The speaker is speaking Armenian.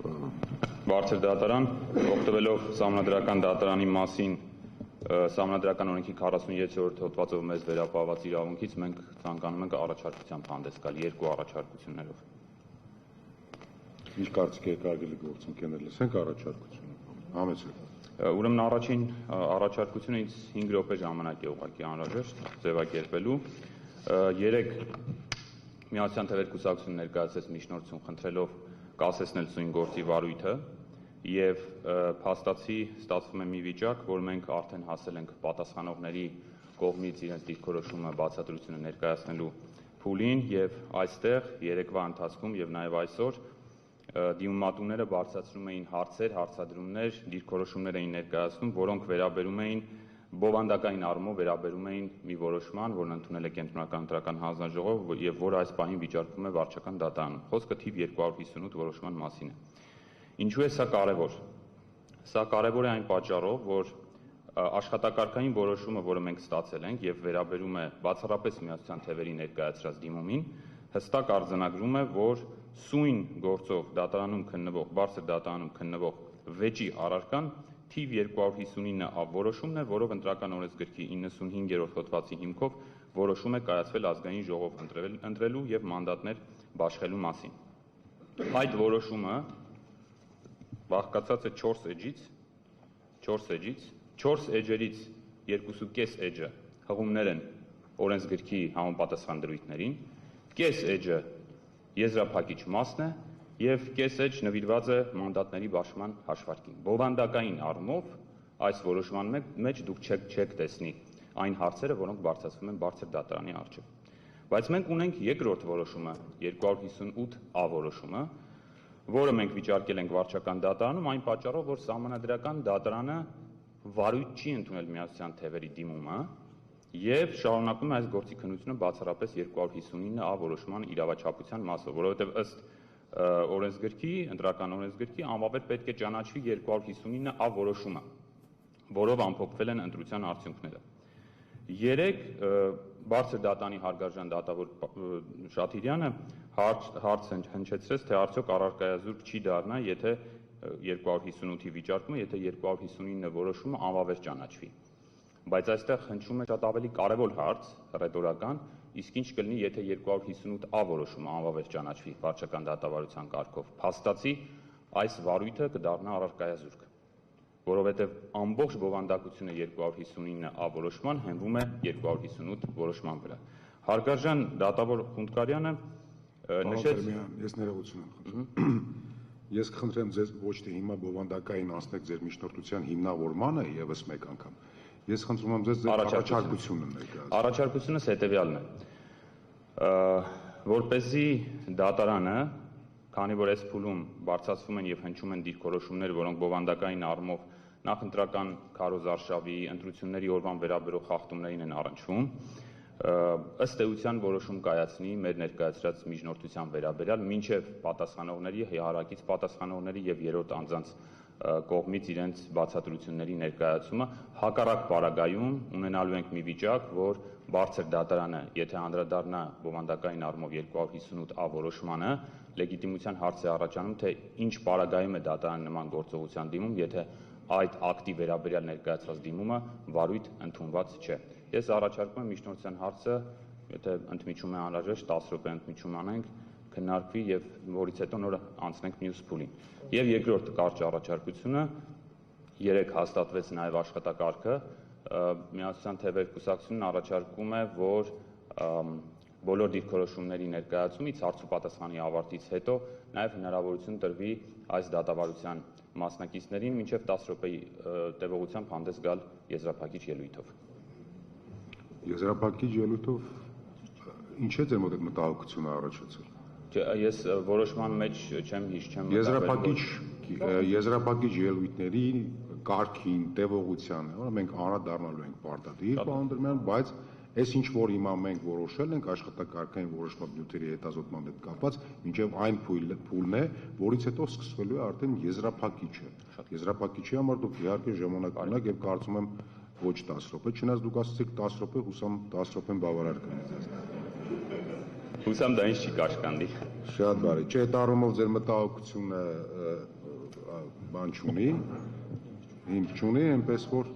Բարձր դատարան, օգտվելով Սահմանադրական դատարանի մասին Սահմանադրական օրենքի 47-րդ հոդվածով մեզ վերապահված իրավունքից մենք ցանկանում ենք առաջարկությամբ հանդես գալ երկու առաջարկություններով։ Ինչ կարծիք եք կարելի գործընկերներ, լսենք առաջարկությունը։ Համեցեք։ Ուրեմն առաջին առաջարկությունը ինձ 5 րոպե ժամանակ է ուղղակի անհրաժեշտ ձևակերպելու։ 3 Միացյալ Թվեր կուսակցություն ներկայացրեց միջնորդություն խնդրելով կասեցնել սույն գործի վարույթը եւ փաստացի ստացվում է մի վիճակ, որ մենք արդեն հասել ենք պատասխանողների կողմից իրենց դիրքորոշումը բացատրությունը ներկայացնելու փուլին եւ այստեղ երեկվա ընթացքում եւ նաեւ այսօր դիմումատուները բարձրացնում էին հարցեր, հարցադրումներ, դիրքորոշումներ էին ներկայացնում, որոնք վերաբերում էին բովանդակային առումով վերաբերում էին մի որոշման, որն ընդունել է Կենտրոնական ընտրական հանձնաժողովը եւ որը այս պահին վիճարկվում է վարչական դատարանում։ Խոսքը թիվ 258 որոշման մասին է։ Ինչու է սա կարևոր։ Սա կարևոր է այն պատճառով, որ աշխատակարգային որոշումը, որը մենք ստացել ենք եւ վերաբերում է բացառապես Միացյալ Թևերի ներկայացրած դիմումին, հստակ արձանագրում է, որ սույն գործով դատարանում քննվող, բարձր դատարանում քննվող վեճի առարկան թիվ 259 որոշումն է, որով ընտրական օրենսգրքի 95-րդ հոդվածի հիմքով որոշում է կայացվել ազգային ժողով ընտրելու եւ մանդատներ բաշխելու մասին։ Այդ որոշումը բաղկացած է 4 էջից, 4 էջերից 2.5 էջը հղումներ են օրենսգրքի համապատասխան դրույթներին, կես էջը եզրափակիչ մասն է եւ կես էջ նվիրված է մանդատների բաշխման հաշվարկին։ Բովանդակային առումով այս որոշման մեջ դուք չեք տեսնի այն հարցերը, որոնք բարձրացվում են բարձր դատարանի առջև։ Բայց մենք ունենք երկրորդ որոշումը, 258A որոշումը, որը մենք վիճարկել ենք վարչական դատարանում այն պատճառով, որ Սահմանադրական դատարանը վարույթ չի ընդունել Միացյալ Թևերի դիմումը եւ շարունակում է այս գործի քննությունը բացառապես 259A որոշման իրավաչափության մասով, որովհետեւ ըստ օրենսգրքի, ընտրական օրենսգրքի անվավեր պետք է ճանաչվի 259A որոշումը, որով ամփոփվել են ընտրության արդյունքները։ 3 բարձր դատանի հարգարժան դատավոր Շաթիրյանը հարց հնչեցրեց, թե արդյոք առարկայազուրկ չի դառնա, եթե 258-ի վիճարկումը, եթե 259 որոշումը անվավեր ճանաչվի։ Բայց այստեղ հնչում է շատ ավելի կարևոր հարց, ռետորական, իսկ ինչ կլինի, եթե 258A որոշումը անվավեր ճանաչվի վարչական դատավարության կարգով։ Փաստացի այս վարույթը կդառնա առարկայազուրկ, որովհետև ամբողջ բովանդակությունը 259A որոշման հենվում է 258 որոշման վրա։ Հարգարժան դատավոր Խունդկարյանը նշեց. Ես ներողություն եմ խնդրում։ Ես կխնդրեմ ձեզ ոչ թե հիմա բովանդակային անցնեք ձեր միջնորդության հիմնավորմանը եւս մեկ անգամ։ Ես խնդրում եմ ձեզ ձեր առաջարկությունը ներկայացնել։ Առաջարկությունս հետեւյալն է. որպեսզի դատարանը, քանի որ այս փուլում բարձրացվում են եւ հնչում են դիրքորոշումներ, որոնք բովանդակային առումով նախընտրական քարոզարշավի ընտրությունների օրվան վերաբերող խախտումներին են առնչվում, ըստ էության որոշում կայացնի մեր ներկայացրած միջնորդության վերաբերյալ մինչև պատասխանողների, հարակից պատասխանողների եւ երրորդ անձանց կողմից իրենց բացատրությունների ներկայացումը, հակառակ պարագայում ունենալու ենք մի վիճակ, որ բարձր դատարանը, եթե անդրադառնա բովանդակային առումով 258A որոշմանը, լեգիտիմության հարց է առաջանում, թե ինչ պարագայում է դատարանը նման գործողության դիմում, եթե այդ ակտի վերաբերյալ ներկայացված դիմումը վարույթ ընդունված չէ։ Ես առաջարկում եմ միջնորդության հարցը, եթե ընդմիջում է անհրաժեշտ 10 րոպե ընդմիջում անենք, քննարկվի եւ որից հետո նոր անցնենք մյուս փուլին։ Եվ երկրորդ կարճ առաջարկությունը 3 հաստատվեց նաեւ աշխատակարգը, Միացյալ Թևեր կուսակցությունն առաջարկում է, որ բոլոր դիրքորոշումների ներկայացումից հարցուպատասխանի ավարտից հետո նաեւ հնարավորություն տրվի այս դատավարության մասնակիցներին մինչև 10 րոպեի տևողությամբ հանդես գալ եզրափակիչ ելույթով։ Եզրափակիչ ելույթով ինչ է ձեր մոտ մտահոգությունը առաջացել։ Ես որոշման մեջ չեմ եզրափակիչ ելույթների կարգին, տևողությանը, որը մենք անդրադառնալու ենք պարտադիր, պարոն Դրմյան, բայց այս ինչ որ հիմա մենք որոշել ենք աշխատակարգային որոշման նյութերի հետազոտման հետ կապված, մինչև այն փուլն է, որից հետո սկսվելու է արդեն եզրափակիչը։ Եզրափակիչի համար դուք իհարկե ժամանակ ունեք եւ կարծում եմ ոչ 10 րոպե, չնայած դուք ասացիք 10 րոպե, հուսամ 10 րոպեն բավարար կլինի։ Հուսամ դա ինձ չի կաշկանդի։ Շատ բարի։ Չէ, այդ առումով ձեր մտահոգությունը բան չունի, հիմք չունի, այնպես որ